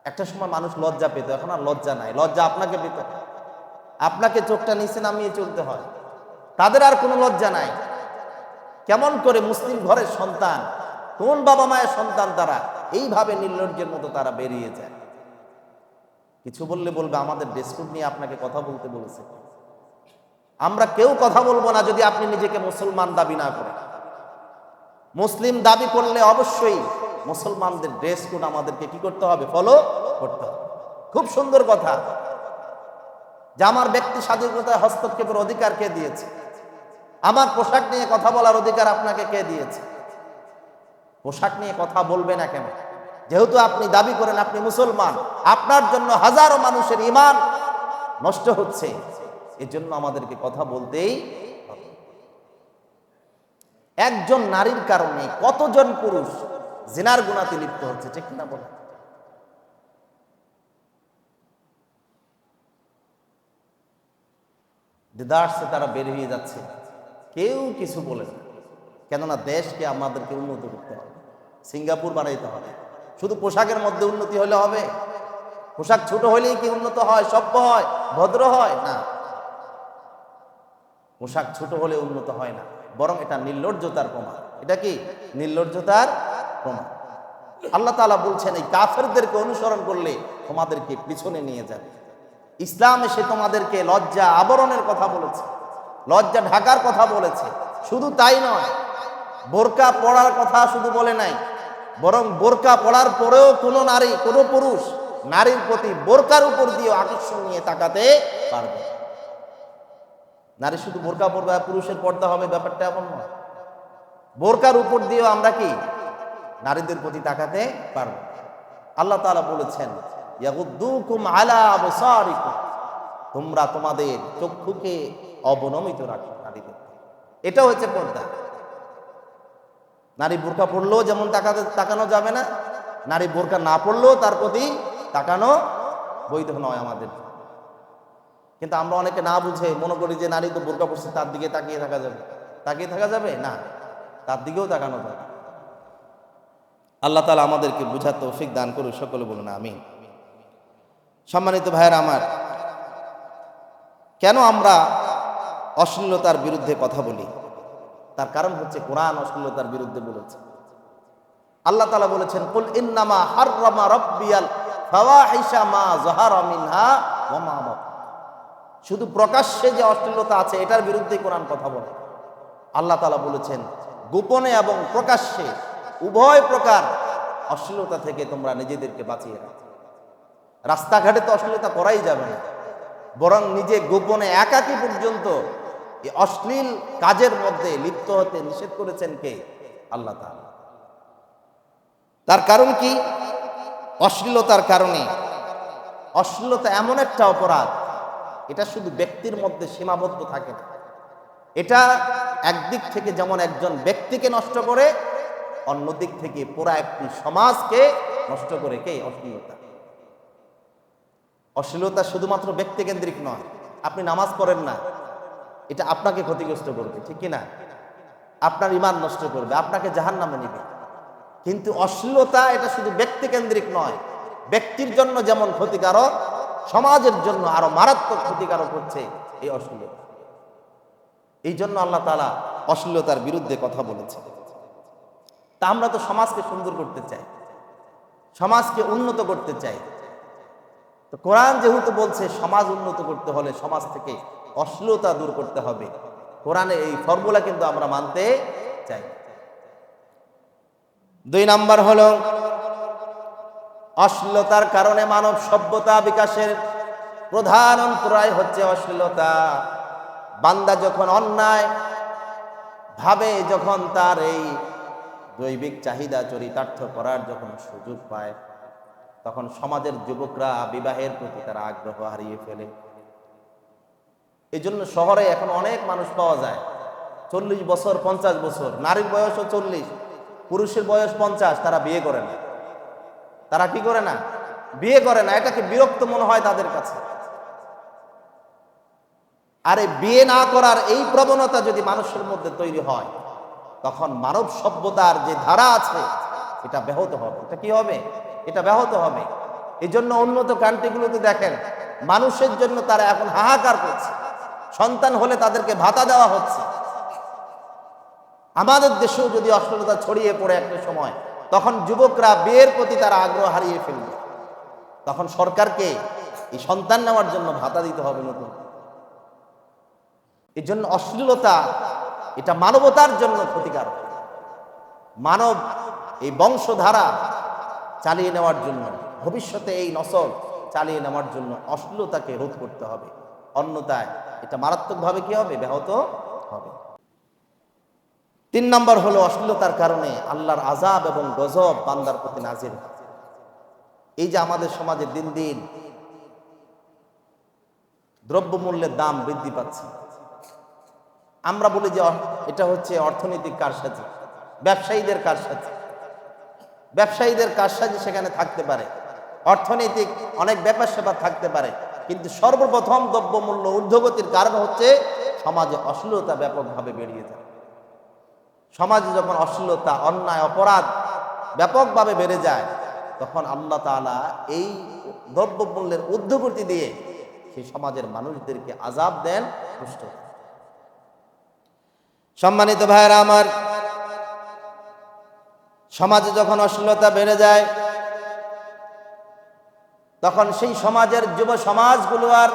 একটা সময় মানুষ লজ্জা পেত, এখন আর লজ্জা নাই। লজ্জা আপনাকে পেত, আপনাকে চোখটা নিচে নামিয়ে চলতে হয়। তাদের আর কোনো লজ্জা নাই। কেমন করে মুসলিম ঘরের সন্তান, কোন বাবা মায়ের সন্তান তারা, এইভাবে নির্লজ্জের মতো তারা বেরিয়ে যায়। কিছু বললে বলবে আমাদের ড্রেস কোড নিয়ে আপনাকে কথা বলতে বলেছে। আমরা কেউ কথা বলবো না যদি আপনি নিজেকে মুসলমান দাবি না করেন। মুসলিম দাবি করলে অবশ্যই মুসলমানদের ড্রেস কোড আমাদেরকে কি করতে হবে? ফলো করতে হবে। খুব সুন্দর কথা যে আমার ব্যক্তি স্বাধীনতায় হস্তক্ষেপের অধিকার কে দিয়েছে? আমার পোশাক নিয়ে কথা বলার অধিকার আপনাকে কে দিয়েছে? পোশাক নিয়ে কথা বলবে না কেন? যেহেতু আপনি দাবি করেন আপনি মুসলমান, আপনার জন্য হাজারো মানুষের ঈমান নষ্ট হচ্ছে, এজন্য আমাদেরকে কথা বলতেই হবে। একজন নারীর কারণে কতজন পুরুষ জিনার গুনাতে লিপ্ত হচ্ছে, ঠিক না বলে? দেদারসে তারা বের হয়ে যাচ্ছে, কেউ কিছু বলে না। কেননা দেশকে আমাদেরকে উন্নত করতে হবে, সিঙ্গাপুর বানাইতে হবে। শুধু পোশাকের মধ্যে উন্নতি হলে হবে? পোশাক ছোট হলেই কি উন্নত হয়, সভ্য হয়, ভদ্র হয়? না, পোশাক ছোট হলে উন্নত হয় না, বরং এটা নির্লজ্জতার প্রমাণ। এটা কি? নির্লজ্জতার প্রমাণ। আল্লাহ তাআলা বলছেন এই কাফেরদেরকে অনুসরণ করলে তোমাদেরকে পিছনে নিয়ে যাবে। ইসলাম এসে তোমাদেরকে লজ্জা আবরণের কথা বলেছে, লজ্জা ঢাকার কথা বলেছে। শুধু তাই নয়, বোরকা পরার কথা শুধু বলে নাই, বরং বোরকা পরার পরেও কোনো নারী, কোনো পুরুষ নারীর প্রতি বোরকার উপর দিয়ে আকর্ষণ নিয়ে তাকাতে পারবে। নারী শুধু বোরকা পরবে আর পুরুষের পর্দা হবে, ব্যাপারটা এমন নয়। বোরকার উপর দিয়েও আমরা কি নারীদের প্রতি তাকাতে পারব। আল্লাহ তাআলা বলেছেন ইয়াগুদ্দুকুম আলা আবসারিকুম, তোমরা তোমাদের চক্ষুকে অবনমিত রাখো নারীদের। এটা হচ্ছে পর্দা। নারী বোরকা পরলেও যেমন তাকানো যাবে না, নারী বোরকা না পরলেও তার প্রতি তাকানো বৈধ নয় আমাদের। কিন্তু আমরা অনেকে না বুঝে মনে করি যে নারী তো বোরকা পরছে, তার দিকে তাকিয়ে থাকা যাবে। তাকিয়ে থাকা যাবে না, তার দিকেও তাকানো যাবে। আল্লাহ তাআলা আমাদেরকে বুঝার তৌফিক দান করুন, সকলে বলুন আমিন। সম্মানিত ভাইয়েরা আমার, কেন আমরা অশ্লীলতার বিরুদ্ধে কথা বলি? তার কারণ হচ্ছে কোরআন অশ্লীলতার বিরুদ্ধে বলেছে। আল্লাহ তাআলা বলেছেন কুল ইন্নামা হাররামা রাব্বিয়াল ফাওয়াহিশা মা যাহারা মিনহা ওয়া মা বাতান। শুধু প্রকাশ্যে যে অশ্লীলতা আছে এটার বিরুদ্ধে কোরআন কথা বলে। আল্লাহ তাআলা বলেছেন গোপনে এবং প্রকাশ্যে উভয় প্রকার অশ্লীলতা থেকে তোমরা নিজেদেরকে বাঁচিয়ে রাখো। রাস্তাঘাটে তো অশ্লীলতা করাই যাবে না, বরং নিজে গোপনে একাকী পর্যন্ত এই অশ্লীল কাজের মধ্যে লিপ্ত হতে নিষেধ করেছেন কে? আল্লাহ তাআলা। তার কারণ কি? অশ্লীলতার কারণে। অশ্লীলতা এমন একটা অপরাধ, এটা শুধু ব্যক্তির মধ্যে সীমাবদ্ধ থাকে না। এটা একদিক থেকে যেমন একজন ব্যক্তিকে নষ্ট করে, অন্যদিক থেকে পুরা একটি সমাজকে নষ্ট করে কে? অশ্লীলতা। অশ্লীলতা শুধুমাত্র ব্যক্তিকেন্দ্রিক নয়। আপনি নামাজ পড়েন না, এটা আপনাকে ক্ষতিগ্রস্ত করবে, ঠিক কিনা? আপনার ঈমান নষ্ট করবে, আপনাকে জাহান্নামে নিবে। কিন্তু অশ্লীলতা এটা শুধু ব্যক্তিকেন্দ্রিক নয়, ব্যক্তির জন্য যেমন ক্ষতিকারক, সমাজের জন্য আরো মারাত্মক ক্ষতিকারক হচ্ছে এই অশ্লীলতা। এই জন্য আল্লাহ তাআলা অশ্লীলতার বিরুদ্ধে কথা বলেছে। তা আমরা তো সমাজকে সুন্দর করতে চাই, সমাজকে উন্নত করতে চাই। তো কোরআন যেহেতু বলছে সমাজ উন্নত করতে হলে সমাজ থেকে অশ্লীলতা দূর করতে হবে, কোরআনের এই ফর্মুলা কিন্তু আমরা মানতে চাই। 2 নাম্বার হলো অশ্লীলতার কারণে মানব সভ্যতা বিকাশের প্রধান অন্তরায় হচ্ছে অশ্লীলতা। বান্দা যখন অন্যায় ভাবে, যখন তার এই দৈবিক চাহিদা চরিতার্থ করার যখন সুযোগ পায়, তখন সমাজের যুবকরা বিবাহের প্রতি তারা আগ্রহ হারিয়ে ফেলে। এই জন্য শহরে এখন অনেক মানুষ পাওয়া যায় 40 বছর 50 বছর, নারীর বয়সও 40, পুরুষের বয়স 50, তারা বিয়ে করে না। তারা কি করে না? বিয়ে করে না। এটাকে বিরক্ত মনে হয় তাদের কাছে। আর এই বিয়ে না করার এই প্রবণতা যদি মানুষের মধ্যে তৈরি হয়, তখন মানব সভ্যতার যে ধারা আছে এটা ব্যাহত হবে। এটা কি হবে? এটা ব্যাহত হবে। এই জন্য উন্নত কান্ট্রিগুলোতে দেখেন মানুষের জন্য তারা এখন হাহাকার করছে, সন্তান হলে তাদেরকে ভাতা দেওয়া হচ্ছে। আমাদের দেশেও যদি অশ্লীলতা ছড়িয়ে পড়ে একটা সময়, তখন যুবকরা বিয়ের প্রতি তারা আগ্রহ হারিয়ে ফেলবে। তখন সরকারকে এই সন্তান নেওয়ার জন্য ভাতা দিতে হবে নতুন। এই জন্য অশ্লীলতা এটা মানবতার জন্য ক্ষতিকারক। মানব এই বংশধারা চালিয়ে নেওয়ার জন্য, ভবিষ্যতে এই নসল চালিয়ে নেওয়ার জন্য অশ্লীলতাকে রোধ করতে হবে, অন্যথায় এটা মারাত্মকভাবে কি হবে? ব্যাহত হবে। 3 নম্বর হলো অশ্লীলতার কারণে আল্লাহর আযাব এবং গজব বান্দার প্রতি নাজিল। এই যে আমাদের সমাজে দিন দিন দ্রব্যমূল্যের দাম বৃদ্ধি পাচ্ছে, আমরা বলি যে এটা হচ্ছে অর্থনৈতিক কারসাজি, ব্যবসায়ীদের কারসাজি। ব্যবসায়ীদের কারসাজি সেখানে থাকতে পারে, অর্থনৈতিক অনেক ব্যাপার স্যাপার থাকতে পারে, কিন্তু সর্বপ্রথম দ্রব্যমূল্য ঊর্ধ্বগতির কারণ হচ্ছে সমাজে অশ্লীলতা ব্যাপকভাবে বেরিয়ে যায়। সমাজে যখন অশ্লীলতা, অন্যায়, অপরাধ ব্যাপকভাবে বেড়ে যায়, তখন আল্লাহ তাআলা এই দ্রব্যমূল্যের ঊর্ধ্বগতি দিয়ে সেই সমাজের মানুষদেরকে আযাব দেন, কষ্ট। সম্মানিত ভাইয়েরা আমার, সমাজে যখন অশ্লীলতা বেড়ে যায়, তখন সেই সমাজের যুব সমাজগুলো আর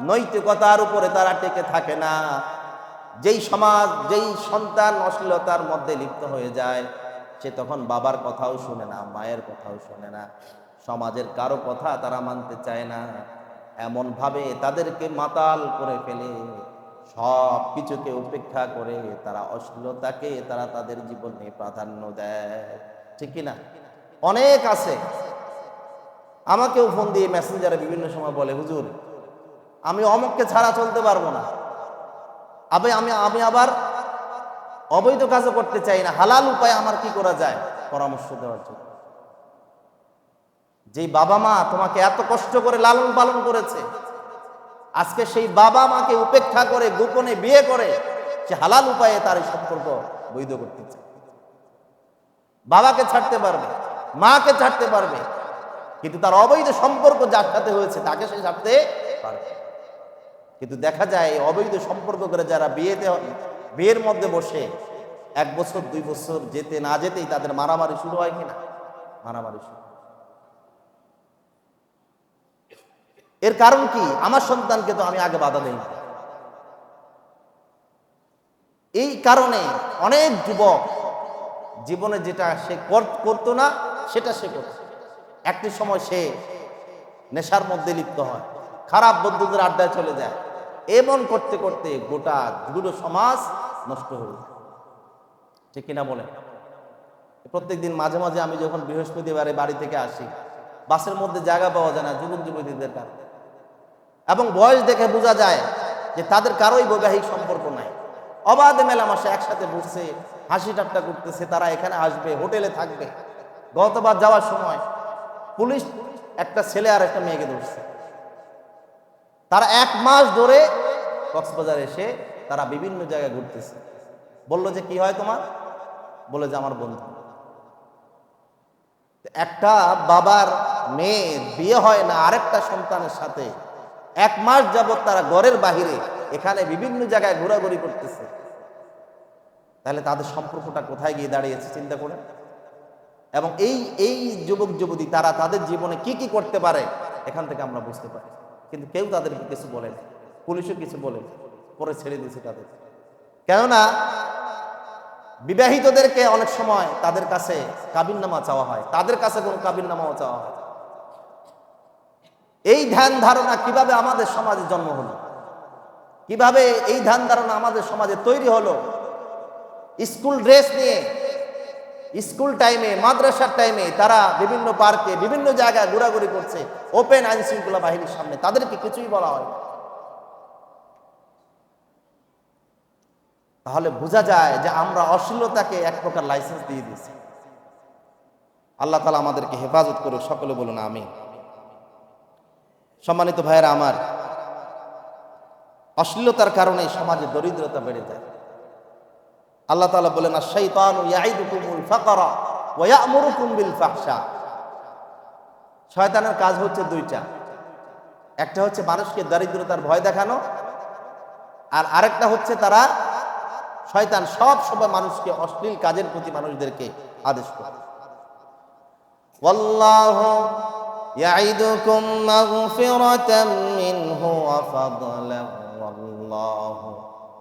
নৈতিকতার উপরে তারা টেকে থাকে না। যেই সমাজ, যেই সন্তান অশ্লীলতার মধ্যে লিপ্ত হয়ে যায়, সে তখন বাবার কথাও শুনে না, মায়ের কথাও শুনে না, সমাজের কারো কথা তারা মানতে চায় না। এমন ভাবে তাদেরকে মাতাল করে ফেলে, সব কিছুকে উপেক্ষা করে তারা অশ্লীলতাকে তারা তাদের জীবনে প্রাধান্য দেয়। ঠিক কিনা? অনেক আছে। আমাকেও ফোন দিয়ে মেসেঞ্জারে বিভিন্ন সময় বলে, হুজুর আমি অমুককে ছাড়া চলতে পারবো না, আমি আবার অবৈধ কাজও করতে চাই না, হালাল উপায় আমার কি করা যায়, পরামর্শ দেওয়ার জন্য। যেই বাবা মা তোমাকে এত কষ্ট করে লালন পালন করেছে, আজকে সেই বাবা মাকে উপেক্ষা করে গোপনে বিয়ে করে সে হালাল উপায়ে তার এই সম্পর্ক বৈধ করতে চায়। বাবাকে ছাড়তে পারবে, মাকে ছাড়তে পারবে, কিন্তু তার অবৈধ সম্পর্ক যার সাথে হয়েছে তাকে সে ছাড়তে পারবে। কিন্তু দেখা যায় অবৈধ সম্পর্ক করে যারা বিয়ের মধ্যে বসে 1 বছর 2 বছর যেতে না যেতেই তাদের মারামারি শুরু হয় কিনা? মারামারি শুরু। এর কারণ কি? আমার সন্তানকে তো আমি আগে বাধা দেই। এই কারণে অনেক যুবক জীবনে যেটা সে করতো না সেটা সে করছে। একটি সময় সে নেশার মধ্যে লিপ্ত হয়, খারাপ বন্ধুদের আড্ডায় চলে যায়, এমন করতে করতে গোটা জুড়ো সমাজ নষ্ট হয়ে যায়। ঠিক কিনা বলেন? প্রত্যেকদিন মাঝে মাঝে আমি যখন বৃহস্পতিবারে বাড়ি থেকে আসি, বাসের মধ্যে জায়গা পাওয়া যায় না যুবক যুবতীদের কাছে, এবং বয়স দেখে বোঝা যায় যে তাদের কারোই বৈবাহিক সম্পর্ক নাই। অবাধে মেলামেশা, একসাথে বসছে, হাসি ঠাট্টা করতেছে, তারা এখানে আসবে, হোটেলে থাকবে। গতবার যাওয়ার সময় পুলিশ একটা ছেলে আর একটা মেয়েকে ধরছে। তারা 1 মাস ধরে কক্সবাজার এসে তারা বিভিন্ন জায়গায় ঘুরতেছে। বললো যে কি হয় তোমার? বলে যে আমার বন্ধু। একটা বাবার মেয়ের বিয়ে হয় না আরেকটা সন্তানের সাথে, 1 মাস যাবত তারা ঘরের বাহিরে এখানে বিভিন্ন জায়গায় ঘোরাঘুরি করতেছে। তাহলে তাদের সম্পর্কটা কোথায় গিয়ে দাঁড়িয়েছে চিন্তা করে। এবং এই যুবক যুবতী তারা তাদের জীবনে কি কি করতে পারে এখান থেকে আমরা বুঝতে পারি। কিন্তু কেউ তাদেরকে কিছু বলে না, পুলিশও কিছু বলে না, পরে ছেড়ে দিয়েছে তাদের। কেননা বিবাহিতদেরকে অনেক সময় তাদের কাছে কাবিননামা চাওয়া হয়, তাদের কাছে কোনো কাবিননামাও চাওয়া হয়। এই ধ্যান ধারণা কিভাবে আমাদের সমাজে জন্ম হলো, কিভাবে এই ধ্যান ধারণা আমাদের সমাজে তৈরি হলো? স্কুল ড্রেস নিয়ে স্কুল টাইমে, মাদ্রাসার টাইমে তারা বিভিন্ন পার্কে বিভিন্ন জায়গায় ঘোরাঘুরি করছে, ওপেন আইন শৃঙ্খলা বাহিনীর সামনে, তাদেরকে কিছুই বলা হয়। তাহলে বোঝা যায় যে আমরা অশ্লীলতাকে এক প্রকার লাইসেন্স দিয়ে দিয়েছি। আল্লাহ তাআলা আমাদেরকে হেফাজত করুক, সকলে বলুন আমিন। সম্মানিত ভাইয়েরা আমার, অশ্লীলতার কারণে সমাজে দরিদ্রতা বেড়ে যায়। আল্লাহ তাআলা বলেন, আশ-শাইতানু ইয়াইদুকুমুল ফাকরা ওয়া ইয়া'মুরুকুম বিল ফাহশা। শয়তানের কাজ হচ্ছে 2টা। একটা হচ্ছে মানুষকে দরিদ্রতার ভয় দেখানো, আর আরেকটা হচ্ছে শয়তান সব সময় মানুষকে অশ্লীল কাজের প্রতি মানুষদেরকে আদেশ করে। ওয়াল্লাহু ইয়াইদুকুম মাগফিরাতাম মিনহু ওয়া ফাদলান ওয়াল্লাহু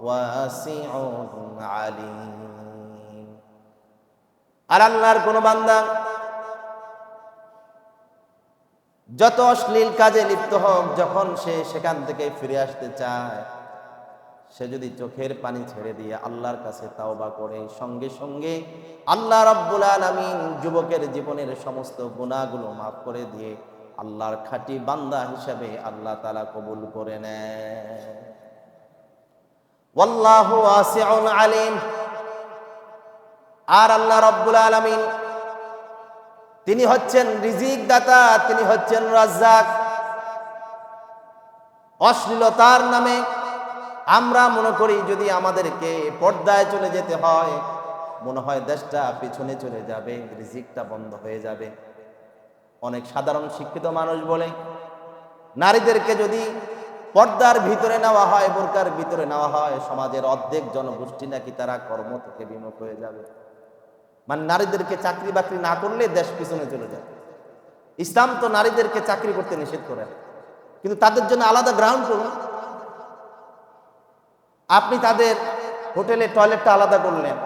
ওয়াসিউন আলিম। আর আল্লাহর কোন বান্দা যত অশ্লীল কাজে লিপ্ত হোক, যখন সে সেখান থেকে ফিরে আসতে চায়, সে যদি চোখের পানি ছেড়ে দিয়ে আল্লাহর কাছে তাওবা করে, সঙ্গে সঙ্গে আল্লাহ রাব্বুল আলামিন যুবকের জীবনের সমস্ত গুনাহগুলো মাফ করে দিয়ে আল্লাহর খাঁটি বান্দা হিসেবে আল্লাহ তাআলা কবুল করে নেয়। ওয়াল্লাহু ওয়াসিউন আলিম। আর আল্লাহ রাব্বুল আলামিন তিনি হচ্ছেন রিজিক দাতা, তিনি হচ্ছেন রাজ্জাক। অশ্লীলতার নামে আমরা মনে করি যদি আমাদেরকে পর্দায় চলে যেতে হয়, মনে হয় দেশটা পিছনে চলে যাবে, রিজিকটা বন্ধ হয়ে যাবে। অনেক সাধারণ শিক্ষিত মানুষ বলে নারীদেরকে যদি পর্দার ভিতরে নেওয়া হয়, বোরকার ভিতরে নেওয়া হয়, সমাজের অর্ধেক জনগোষ্ঠী নাকি তারা কর্ম থেকে বিমুখ হয়ে যাবে। মানে নারীদেরকে চাকরি বাকরি না করলে দেশ পিছনে চলে যায়। ইসলাম তো নারীদেরকে চাকরি করতে নিষেধ করে, কিন্তু তাদের জন্য আলাদা গ্রাউন্ড করুন। আপনি তাদের হোটেলে টয়লেটটা আলাদা করলেন,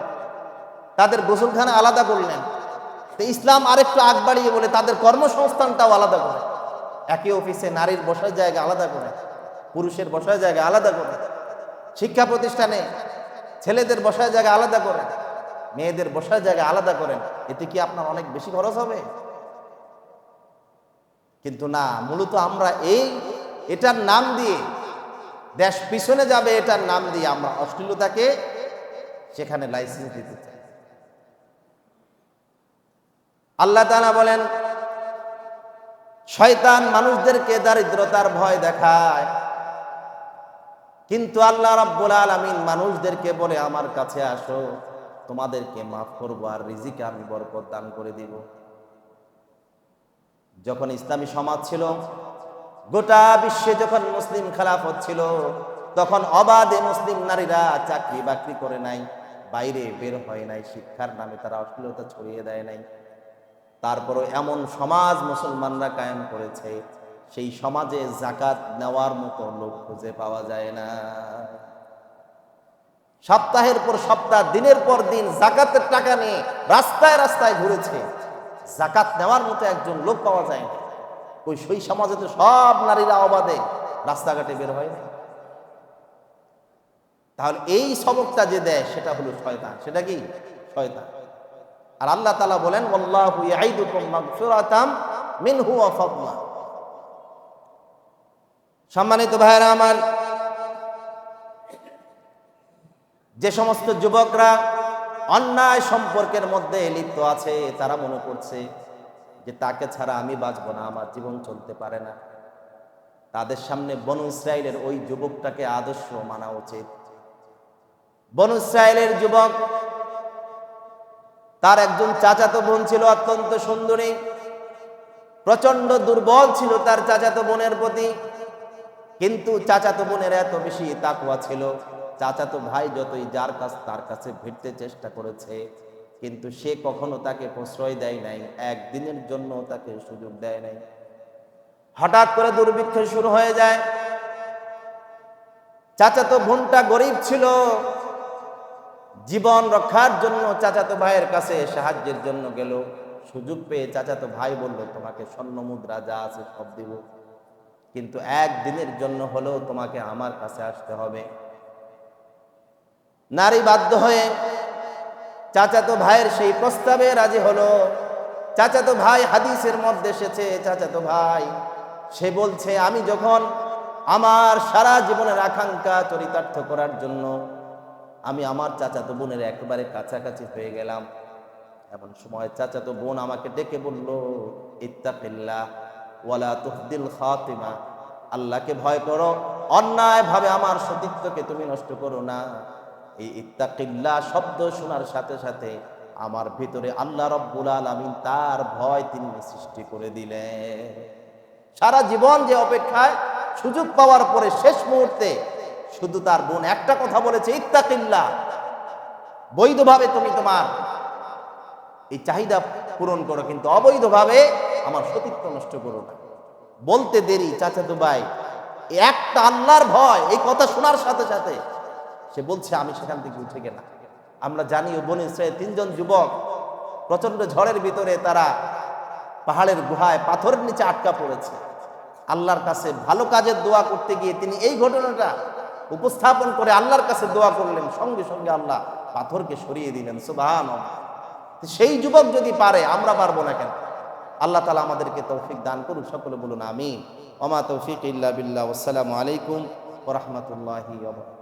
তাদের গোসলখানা আলাদা করলেন। তো ইসলাম আরেকটু আগ বাড়িয়ে বলে তাদের কর্মসংস্থানটাও আলাদা করে। একই অফিসে নারীর বসার জায়গা আলাদা করে, পুরুষের বসার জায়গা আলাদা করে, শিক্ষা প্রতিষ্ঠানে ছেলেদের বসার জায়গা আলাদা করেন, মেয়েদের বসার জায়গা আলাদা করেন। এতে কি আপনার অনেক বেশি খরচ হবে? কিন্তু না, মূলত আমরা এটার নাম দিয়ে দেশ পিছনে যাবে, এটার নাম দিয়ে আমরা অশ্লীলতাকে সেখানে লাইসেন্স দিতে চাই। আল্লাহ তাআলা বলেন, শয়তান মানুষদেরকে দারিদ্রতার ভয় দেখায়, কিন্তু আল্লাহ রাব্বুল আলামিন মানুষদেরকে বলে আমার কাছে আসো, তোমাদেরকে মাফ করবো আর রিজিকে আমি বরকত দান করে দিব। যখন ইসলামী সমাজ ছিল, গোটা বিশ্বে যখন মুসলিম খেলাফত ছিল, তখন অবাধে মুসলিম নারীরা চাকরি বাকরি করে নাই, বাইরে বের হয় নাই, শিক্ষার নামে তারা অশ্লীলতা ছড়িয়ে দেয় নাই। তারপরও এমন সমাজ মুসলমানরা কায়েম করেছে, সেই সমাজে যাকাত নেওয়ার মতো লোক খুঁজে পাওয়া যায় না। সপ্তাহের পর সপ্তাহ, দিনের পর দিন যাকাতের টাকা নিয়ে রাস্তায় রাস্তায় ঘুরেছে, যাকাত নেওয়ার মতো একজন লোক পাওয়া যায় না। ওই সেই সমাজে তো সব নারীরা অবাধে রাস্তাঘাটে বের হয় না। তাহলে এই সবকটা যে দেয় সেটা হলো শয়তান। সেটা কি? শয়তান। আর আল্লাহ তাআলা বলেন, ওয়াল্লাহু ইয়াইদুকুম মাগফিরাতাম মিনহু ওয়া ফাদলা। সম্মানিত ভাইরা আমার, যে সমস্ত যুবকরা অন্যায় সম্পর্কের মধ্যে লিপ্ত আছে, তারা মনে করছে যে তাকে ছাড়া আমি বাঁচবো না, আমার জীবন চলতে পারে না, তাদের সামনে বনু ইসরাইলের ওই যুবকটাকে আদর্শ মানা উচিত। বনু ইসরাইলের যুবক, তার একজন চাচাতো বোন ছিল অত্যন্ত সুন্দরী, প্রচন্ড দুর্বল ছিল তার চাচাতো বোনের প্রতি, কিন্তু চাচাতো বোনের এত বেশি তাকওয়া ছিল, চাচাতো ভাই যতই যার তার কাছে ভিড়তে চেষ্টা করেছে, কিন্তু সে কখনো তাকে প্রশ্রয় দেয় নাই, একদিনের জন্য তাকে সুযোগ দেয় নাই। হঠাৎ করে দুর্ভিক্ষ শুরু হয়ে যায়। চাচাতো বোনটা গরিব ছিল, জীবন রক্ষার জন্য চাচাতো ভাইয়ের কাছে সাহায্যের জন্য গেল। সুযোগ পেয়ে চাচাতো ভাই বলল, তোমাকে স্বর্ণ মুদ্রা যা আছে সব দিব, কিন্তু একদিনের জন্য হলেও তোমাকে আমার কাছে আসতে হবে। নারী বাধ্য হয়ে চাচাতো ভাইয়ের সেই প্রস্তাবে রাজি হলো। চাচাতো ভাই, হাদিসের মধ্যে এসেছে, চাচাতো ভাই সে বলছে, আমি যখন আমার সারা জীবনের আকাঙ্ক্ষা চরিতার্থ করার জন্য আমি আমার চাচাতো বোনের একেবারে কাছাকাছি হয়ে গেলাম, এমন সময় চাচাতো বোন আমাকে ডেকে বলল, ইত্তাকিল্লাহ ওয়ালা তুহদিল খাতিমা, আল্লাহকে ভয় করো, অন্যায় ভাবে আমার সতীত্বকে তুমি নষ্ট করো না। এই ইত্তাকিল্লাহ শব্দ শোনার সাথে সাথে আমার ভিতরে আল্লাহ রাব্বুল আলামিন তার ভয় তিনি সৃষ্টি করে দিলেন। সারা জীবন যে অপেক্ষায়, সুযোগ পাওয়ার পরে শেষ মুহূর্তে শুধু তার বোন একটা কথা বলেছে, ইত্তাকিল্লাহ, বৈধভাবে তুমি তোমার এই চাহিদা পূরণ করো, কিন্তু অবৈধভাবে আমার সতীত্ব নষ্ট করো না। বলতে দেরি চাচাতো ভাই একটা আল্লাহর ভয়, এই কথা শোনার সাথে সাথে সে বলছে, আমি সেখান থেকে উঠে গেলাম। আমরা জানি বনু ইসরাইল 3 জন যুবক প্রচন্ড ঝড়ের ভিতরে তারা পাহাড়ের গুহায় পাথরের নিচে আটকা পড়েছে। আল্লাহর কাছে ভালো কাজের দোয়া করতে গিয়ে তিনি এই ঘটনাটা উপস্থাপন করে আল্লাহর কাছে দোয়া করলেন, সঙ্গে সঙ্গে আল্লাহ পাথরকে সরিয়ে দিলেন। সুবহানাল্লাহ। সেই যুবক যদি পারে, আমরা পারবো না কেন? আল্লাহ তাআলা আমাদেরকে তৌফিক দান করুন। সকলে বলুন আমিন। ওয়া মা তৌফিক ইল্লা বিল্লাহ। আসসালামু আলাইকুম ওয়া রাহমাতুল্লাহি ওয়া বারাকাতুহু।